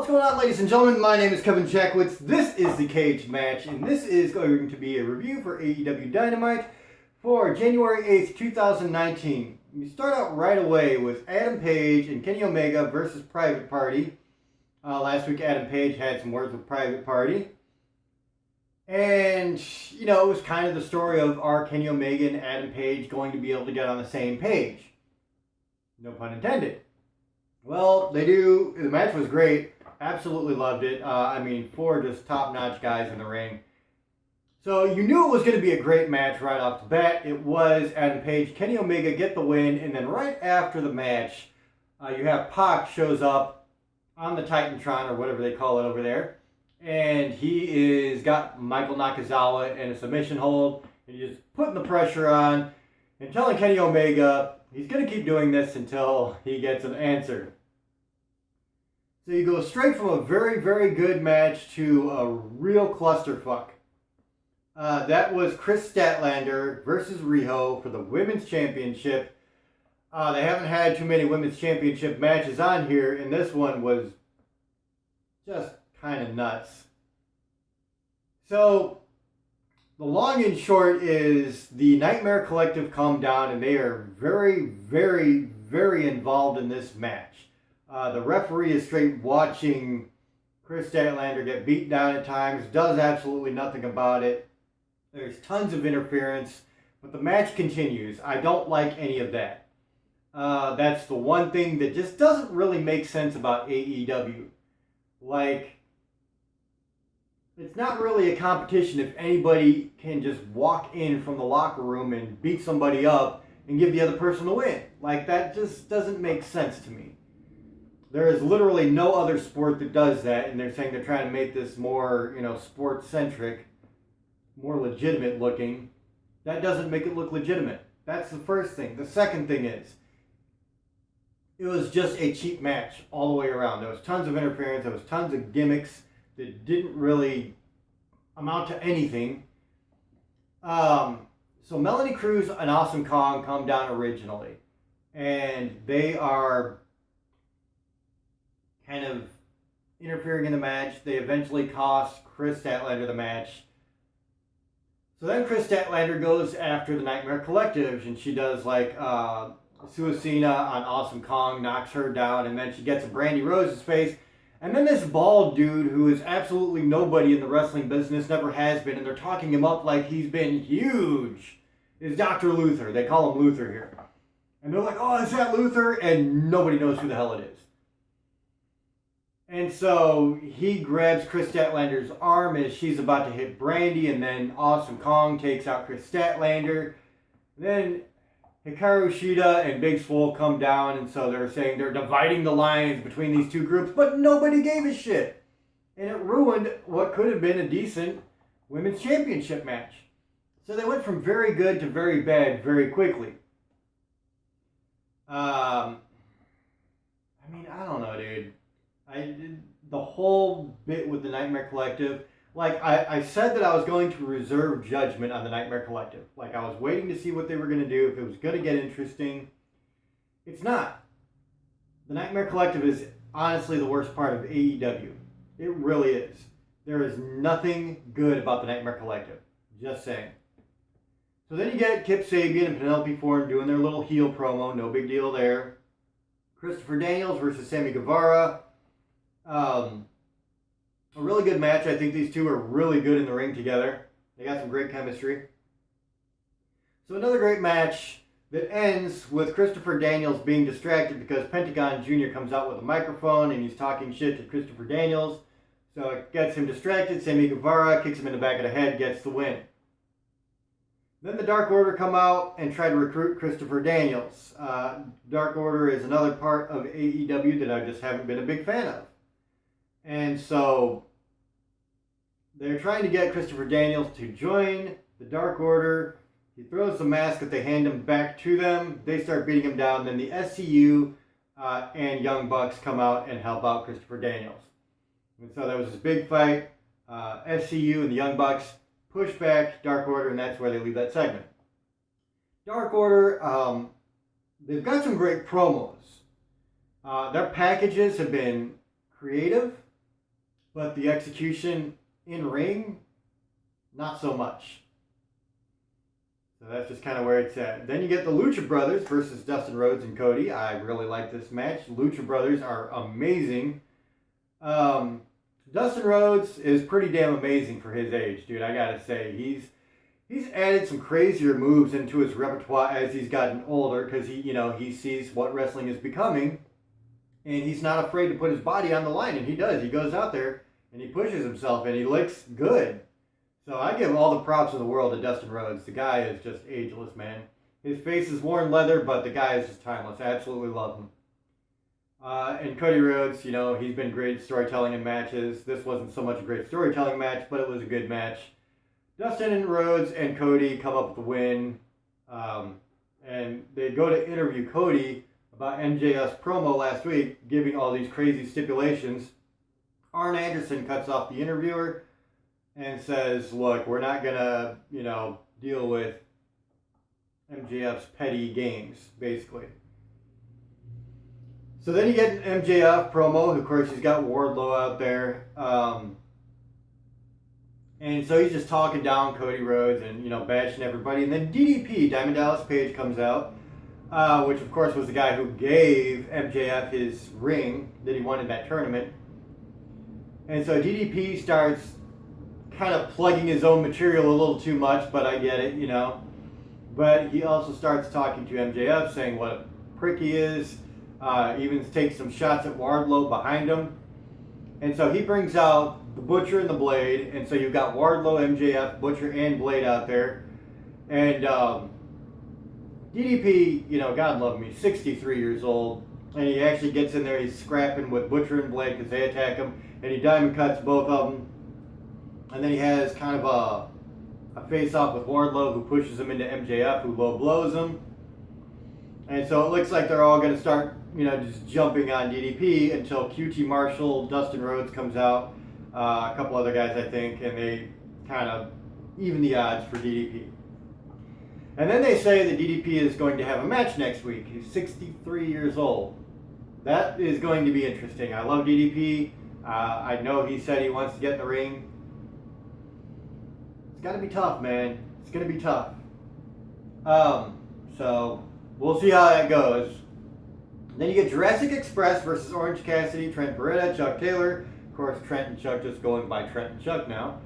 going on, ladies and gentlemen? My name is Kevin Jackwitz. This is the Kaged match, and this is going to be a review for AEW Dynamite for January 8th, 2019. We start out right away with Adam Page and Kenny Omega versus Private Party. Last week, Adam Page had some words with Private Party. And, you know, it was kind of the story of, are Kenny Omega and Adam Page going to be able to get on the same page? No pun intended. Well, they do. The match was great. Absolutely loved it. Four just top-notch guys in the ring. So you knew it was going to be a great match right off the bat. It was. Adam Page, Kenny Omega get the win, and then right after the match, you have Pac shows up on the Titantron, or whatever they call it over there, and he is got Michael Nakazawa in a submission hold, and he's just putting the pressure on and telling Kenny Omega he's going to keep doing this until he gets an answer. So you go straight from a very, very good match to a real clusterfuck. That was Chris Statlander versus Riho for the Women's Championship. They haven't had too many Women's Championship matches on here, and this one was just kind of nuts. So, the long and short is the Nightmare Collective come down, and they are very, very, very involved in this match. The referee is straight watching Chris Statlander get beat down at times, does absolutely nothing about it. There's tons of interference, but the match continues. I don't like any of that. That's the one thing that just doesn't really make sense about AEW. Like, it's not really a competition if anybody can just walk in from the locker room and beat somebody up and give the other person the win. Like, that just doesn't make sense to me. There is literally no other sport that does that, and they're saying they're trying to make this more, sports-centric, more legitimate looking. That doesn't make it look legitimate. That's the first thing. The second thing is, it was just a cheap match all the way around. There was tons of interference. There was tons of gimmicks that didn't really amount to anything. So Melanie Cruz and Awesome Kong come down originally, and they are kind of interfering in the match. They eventually cost Chris Statlander the match. So then Chris Statlander goes after the Nightmare Collective, and she does like Suicina on Awesome Kong, knocks her down, and then she gets a Brandy Rose's face. And then this bald dude who is absolutely nobody in the wrestling business, never has been, and they're talking him up like he's been huge, is Dr. Luther. They call him Luther here. And they're like, oh, is that Luther? And nobody knows who the hell it is. And so he grabs Chris Statlander's arm as she's about to hit Brandy, and then Awesome Kong takes out Chris Statlander. Then Hikaru Shida and Big Swole come down, and so they're saying they're dividing the lines between these two groups, but nobody gave a shit. And it ruined what could have been a decent Women's Championship match. So they went from very good to very bad very quickly. I don't know, dude. The whole bit with the Nightmare Collective, like, I said that I was going to reserve judgment on the Nightmare Collective. Like, I was waiting to see what they were going to do, if it was going to get interesting. It's not. The Nightmare Collective is honestly the worst part of AEW. It really is. There is nothing good about the Nightmare Collective. Just saying. So then you get Kip Sabian and Penelope Ford doing their little heel promo. No big deal there. Christopher Daniels versus Sammy Guevara. A really good match. I think these two are really good in the ring together. They got some great chemistry. So another great match that ends with Christopher Daniels being distracted because Pentagon Jr. comes out with a microphone and he's talking shit to Christopher Daniels. So it gets him distracted. Sammy Guevara kicks him in the back of the head, gets the win. Then the Dark Order come out and try to recruit Christopher Daniels. Dark Order is another part of AEW that I just haven't been a big fan of. And so they're trying to get Christopher Daniels to join the Dark Order. He throws the mask that they hand him back to them. They start beating him down. Then the SCU and Young Bucks come out and help out Christopher Daniels. And so there was this big fight. SCU and the Young Bucks push back Dark Order, and that's where they leave that segment. Dark Order, they've got some great promos. Their packages have been creative. but the execution in ring, not so much. So that's just kind of where it's at. Then you get the Lucha Brothers versus Dustin Rhodes and Cody. I really like this match. Lucha Brothers are amazing. Dustin Rhodes is pretty damn amazing for his age, dude. I gotta say, he's added some crazier moves into his repertoire as he's gotten older, because he sees what wrestling is becoming, and he's not afraid to put his body on the line, and he does. He goes out there and he pushes himself, and he looks good. So I give all the props in the world to Dustin Rhodes. The guy is just ageless, man. His face is worn leather, but the guy is just timeless. I absolutely love him. And Cody Rhodes, he's been great storytelling in matches. This wasn't so much a great storytelling match, but it was a good match. Dustin and Rhodes and Cody come up with the win. And they go to interview Cody about MJF's promo last week, giving all these crazy stipulations. Arn Anderson cuts off the interviewer and says, look, we're not going to, deal with MJF's petty games, basically. So then you get an MJF promo. Of course, he's got Wardlow out there. And so he's just talking down Cody Rhodes and, bashing everybody. And then DDP, Diamond Dallas Page, comes out, which, of course, was the guy who gave MJF his ring that he won in that tournament. And so DDP starts kind of plugging his own material a little too much, but I get it, But he also starts talking to MJF, saying what a prick he is, even takes some shots at Wardlow behind him. And so he brings out the Butcher and the Blade, and so you've got Wardlow, MJF, Butcher, and Blade out there. And DDP, God love me, 63 years old, and he actually gets in there, he's scrapping with Butcher and Blade because they attack him, and he diamond cuts both of them. And then he has kind of a face-off with Wardlow, who pushes him into MJF, who low blows him. And so it looks like they're all going to start, just jumping on DDP until QT Marshall, Dustin Rhodes comes out, a couple other guys, I think, and they kind of even the odds for DDP. And then they say that DDP is going to have a match next week. He's 63 years old. That is going to be interesting. I love DDP. I know he said he wants to get in the ring. It's got to be tough, man. It's going to be tough. So we'll see how that goes. Then you get Jurassic Express versus Orange Cassidy, Trent Beretta, Chuck Taylor. Of course, Trent and Chuck just going by Trent and Chuck now.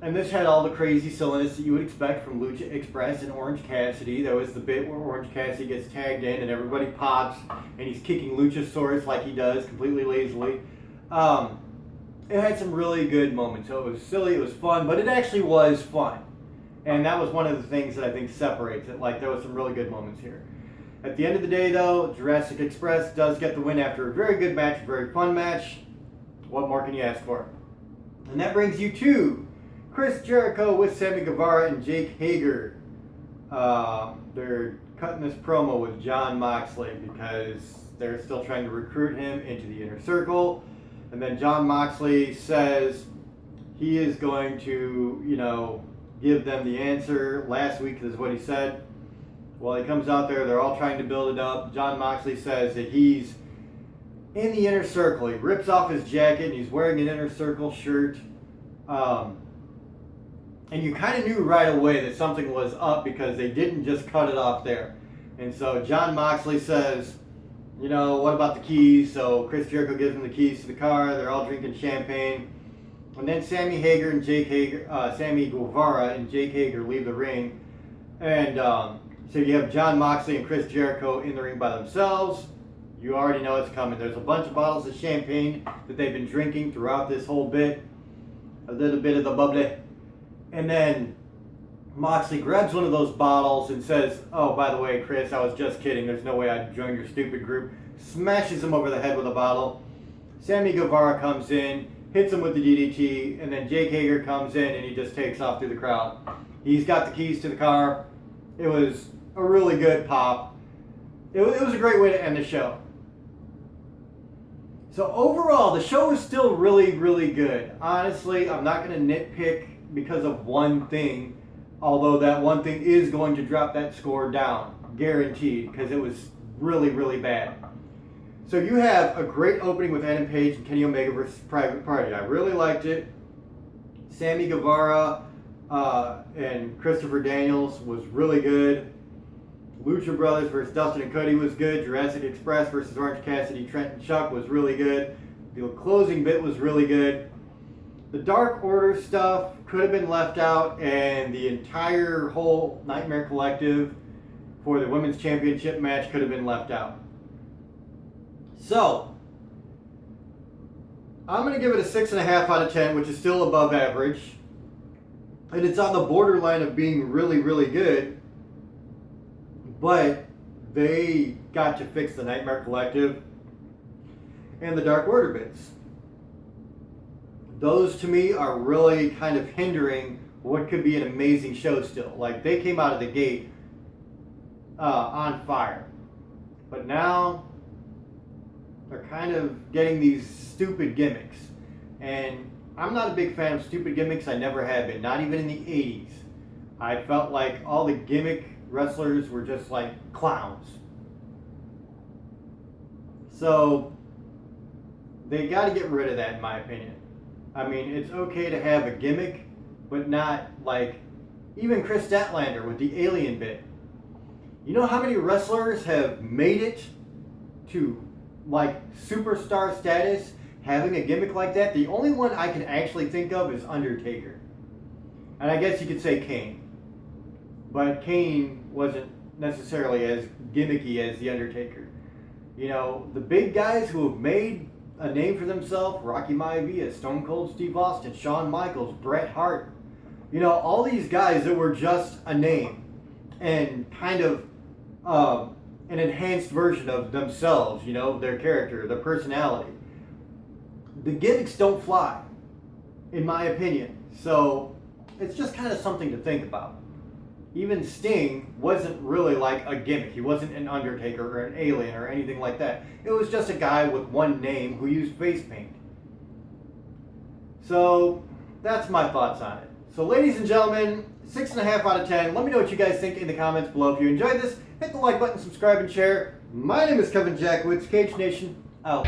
And this had all the crazy silliness that you would expect from Lucha Express and Orange Cassidy. There was the bit where Orange Cassidy gets tagged in and everybody pops and he's kicking Luchasaurus like he does, completely lazily. It had some really good moments. So it was silly, it was fun, but it actually was fun. And that was one of the things that I think separates it. Like, there was some really good moments here. At the end of the day, though, Jurassic Express does get the win after a very good match, a very fun match. What more can you ask for? And that brings you to Chris Jericho with Sammy Guevara and Jake Hager. They're cutting this promo with Jon Moxley because they're still trying to recruit him into the inner circle. And then Jon Moxley says he is going to, give them the answer. Last week is what he said. Well, he comes out there, they're all trying to build it up. Jon Moxley says that he's in the inner circle. He rips off his jacket and he's wearing an inner circle shirt. And you kind of knew right away that something was up because they didn't just cut it off there. And so Jon Moxley says, what about the keys? So Chris Jericho gives him the keys to the car. They're all drinking champagne. And then Sammy Guevara and Jake Hager leave the ring. And so you have Jon Moxley and Chris Jericho in the ring by themselves. You already know it's coming. There's a bunch of bottles of champagne that they've been drinking throughout this whole bit. A little bit of the bubbly. And then Moxley grabs one of those bottles and says, oh, by the way, Chris, I was just kidding. There's no way I'd join your stupid group. Smashes him over the head with a bottle. Sammy Guevara comes in, hits him with the DDT, and then Jake Hager comes in and he just takes off through the crowd. He's got the keys to the car. It was a really good pop. It was a great way to end the show. So overall, the show is still really, really good. Honestly, I'm not going to nitpick because of one thing, although that one thing is going to drop that score down, guaranteed, because it was really, really bad. So you have a great opening with Adam Page and Kenny Omega versus Private Party. I really liked it. Sammy Guevara and Christopher Daniels was really good. Lucha Brothers versus Dustin and Cody was good. Jurassic Express versus Orange Cassidy, Trent and Chuck was really good. The closing bit was really good. The Dark Order stuff could have been left out, and the entire whole Nightmare Collective for the Women's Championship match could have been left out. So, I'm going to give it a 6.5 out of 10, which is still above average. And it's on the borderline of being really, really good. But they got to fix the Nightmare Collective and the Dark Order bits. Those, to me, are really kind of hindering what could be an amazing show still. Like, they came out of the gate on fire. But now they're kind of getting these stupid gimmicks. And I'm not a big fan of stupid gimmicks. I never have been. Not even in the 80s. I felt like all the gimmick wrestlers were just like clowns. So they got to get rid of that, in my opinion. I mean, it's okay to have a gimmick, but not like even Chris Statlander with the alien bit. You know how many wrestlers have made it to like superstar status having a gimmick like that? The only one I can actually think of is Undertaker. And I guess you could say Kane. But Kane wasn't necessarily as gimmicky as The Undertaker. You know, the big guys who have made a name for themselves, Rocky Maivia, Stone Cold Steve Austin, Shawn Michaels, Bret Hart. You know, all these guys that were just a name and kind of an enhanced version of themselves, you know, their character, their personality. The gimmicks don't fly, in my opinion. So it's just kind of something to think about. Even Sting wasn't really like a gimmick. He wasn't an Undertaker or an alien or anything like that. It was just a guy with one name who used face paint. So that's my thoughts on it. So ladies and gentlemen, 6.5 out of 10. Let me know what you guys think in the comments below. If you enjoyed this, hit the like button, subscribe, and share. My name is Kevin Jackowitz, Kaged Nation, out.